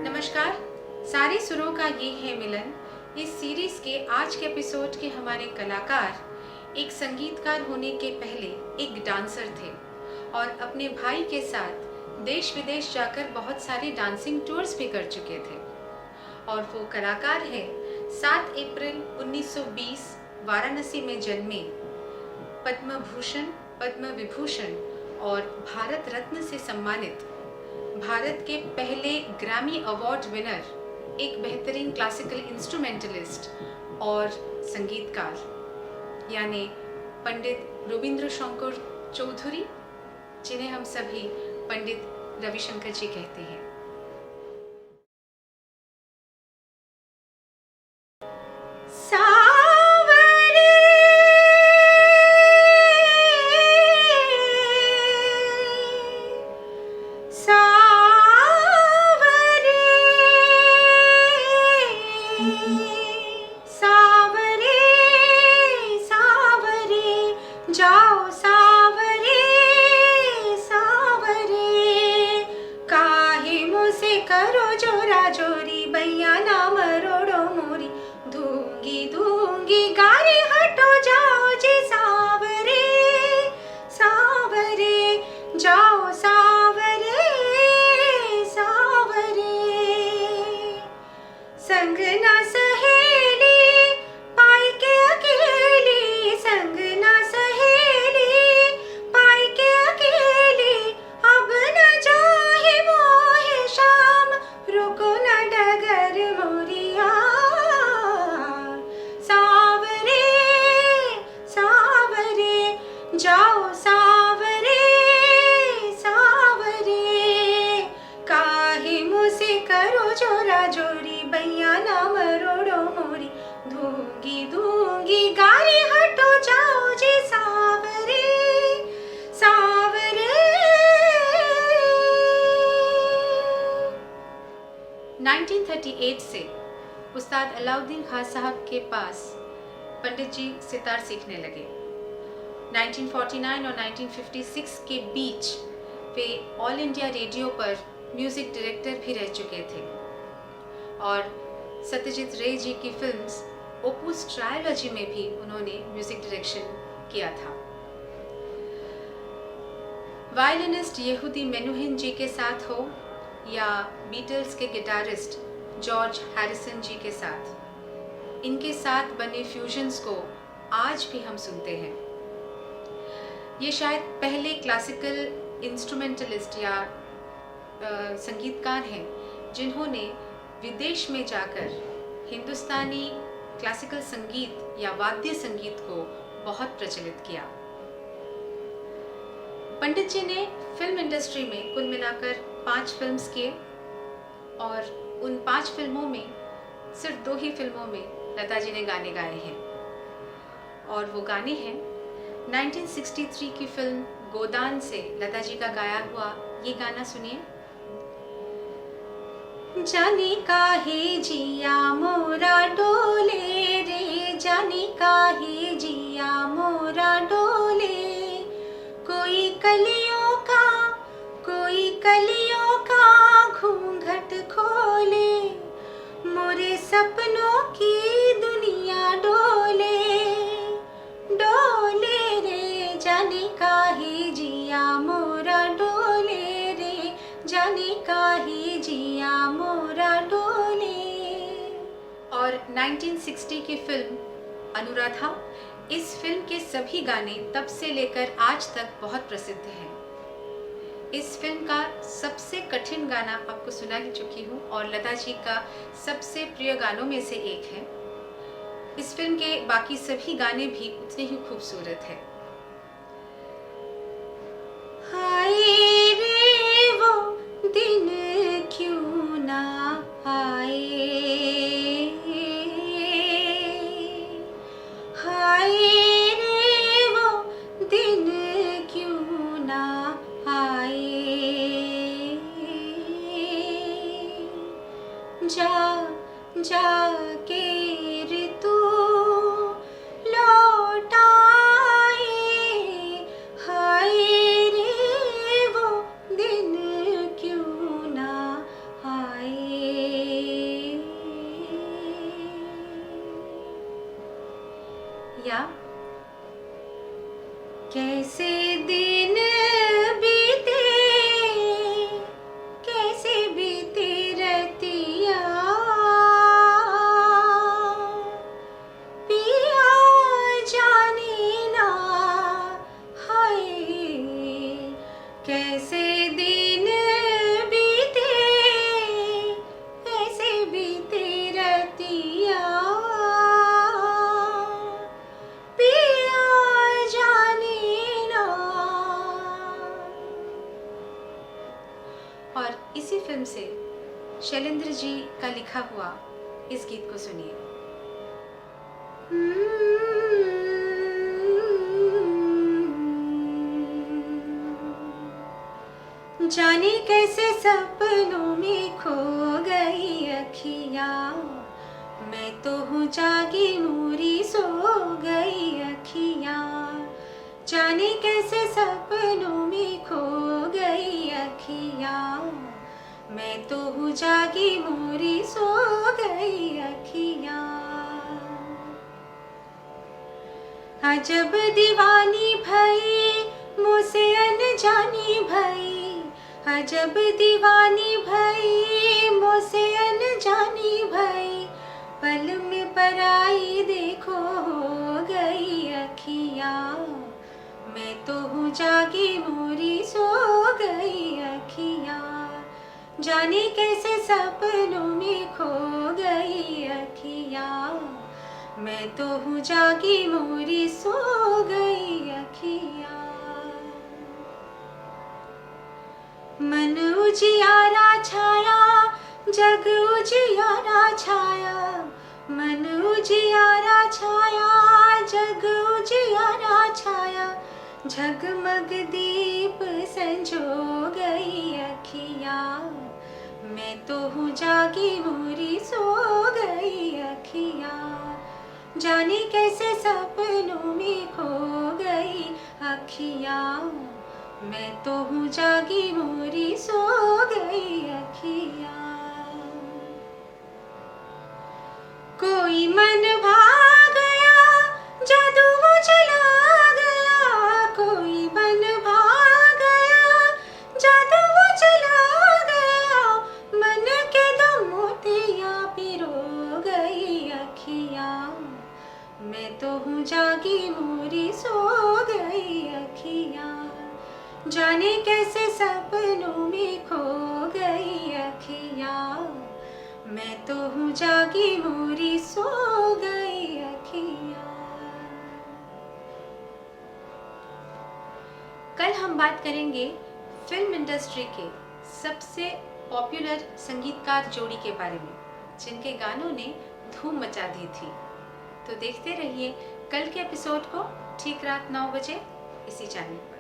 नमस्कार, सारे सुरों का ये है मिलन। इस सीरीज के आज के एपिसोड के हमारे कलाकार एक संगीतकार होने के पहले एक डांसर थे और अपने भाई के साथ देश विदेश जाकर बहुत सारे डांसिंग टूर्स भी कर चुके थे। और वो कलाकार है 7 अप्रैल 1920 वाराणसी में जन्मे, पद्म भूषण, पद्म विभूषण और भारत रत्न से सम्मानित, भारत के पहले ग्रैमी अवार्ड विनर, एक बेहतरीन क्लासिकल इंस्ट्रूमेंटलिस्ट और संगीतकार, यानी पंडित रविंद्र शंकर चौधरी, जिन्हें हम सभी पंडित रविशंकर जी कहते हैं। जाओ सावरे सावरे, काहे मुझसे करो जोरा जोरी, भैया नाम रोड़ो मोरी, दूंगी दूंगी गारी, हटो जाओ जी सावरे सावरे, जाओ सावरे सावरे। संग ना सहेली पाई के अकेली, संग ना सहेली पाई के अकेली, अब न जाहि मोहे शाम, रुको न डगर मोरिया, सावरे सावरे, जाओ सावरे सावरे, काहे मुझसे करो जोरा जोरी, भैया नाम रोड़ो मोरी, दूंगी दूंगी गारी, हटो जाओ जी सावरे सावरे। 1938 से उस्ताद अलाउद्दीन खान साहब के पास पंडित जी सितार सीखने लगे। 1949 और 1956 के बीच वे ऑल इंडिया रेडियो पर म्यूजिक डायरेक्टर भी रह चुके थे और सत्यजीत रे जी की फिल्म्स ओपुस ट्रायोलॉजी में भी उन्होंने म्यूजिक डायरेक्शन किया था। वायलिनिस्ट यहूदी मेनुहिन जी के साथ हो या बीटल्स के गिटारिस्ट जॉर्ज हैरिसन जी के साथ, इनके साथ बने फ्यूजन्स को आज भी हम सुनते हैं। ये शायद पहले क्लासिकल इंस्ट्रूमेंटलिस्ट या संगीतकार हैं जिन्होंने विदेश में जाकर हिंदुस्तानी क्लासिकल संगीत या वाद्य संगीत को बहुत प्रचलित किया। पंडित जी ने फिल्म इंडस्ट्री में कुल मिलाकर 5 फिल्म्स किए और उन 5 फिल्मों में सिर्फ 2 ही फिल्मों में लता जी ने गाने गाए हैं और वो गाने हैं 1963 की फिल्म गोदान से लता जी का गाया हुआ ये गाना सुनिए। जाने काहे जिया मोरा डोले रे, जाने काहे जिया मोरा डोले, कोई कलियों का घूंघट खोले, मोरे सपनों की दुनिया डोले डोले रे, जाने काहे जिया मोरा डोले रे, जाने काहे जिया मोरा डोले। और 1960 की फिल्म अनुराधा, इस फिल्म के सभी गाने तब से लेकर आज तक बहुत प्रसिद्ध हैं। इस फिल्म का सबसे कठिन गाना आपको सुना ही चुकी हूँ और लता जी का सबसे प्रिय गानों में से एक है। इस फिल्म के बाकी सभी गाने भी उतने ही खूबसूरत हैं। हाय रे वो दिन क्यों ना आए, जाके ऋतु लौट आए, हाय रे वो दिन क्यों ना आए। या कैसे दिन बीते, कैसे बीते रतिया, पिया जाने ना, हाय कैसे दिन बीते, कैसे बीते रतिया, पिया जाने ना। और इसी फिल्म से शैलेंद्र जी का लिखा हुआ इस गीत को सुनिए। जाने कैसे सपनों में खो गई अखियाँ, मैं तो हूँ जागी मोरी सो गई अखियाँ। जाने कैसे सपनों में खो गई अखियाँ, मैं तो हूँ जागी मोरी सो गई अखियाँ। अजब दीवानी भई मुझसे अनजानी भई, अजब दीवानी भई मुझसे अनजानी भई, पल में पराई देखो हो गई अखियाँ, मैं तो हूँ जागी मोरी सो गई अखियाँ। जाने कैसे सपनों में खो गई अखियाँ, मैं तो हूँ जागी मोरी सो गई अखियाँ। मन उजियारा छाया, जग उजियारा छाया, मन उजियारा छाया, जग उजियारा छाया, झगमग दीप संजो गई अखियाँ, मैं तो हूँ जागी मोरी सो गई अखियाँ। जाने कैसे सपनों में खो गई अखियाँ, मैं तो हूँ जागी मोरी सो गई अखियाँ। कोई मन भाग गया, जादू वो चला गया, कोई मन भाग गया, जादू वो चला गया, मन के दो मोतियाँ पिरो गई अखियाँ, मैं तो हूँ जागी मोरी सो गई अखियाँ। जाने कैसे सपनों में खो गई अखियाँ, मैं तो हूँ जागी मोरी सो गई अखियाँ। कल हम बात करेंगे फिल्म इंडस्ट्री के सबसे पॉपुलर संगीतकार जोड़ी के बारे में, जिनके गानों ने धूम मचा दी थी। तो देखते रहिए कल के एपिसोड को ठीक रात 9 बजे इसी चैनल पर।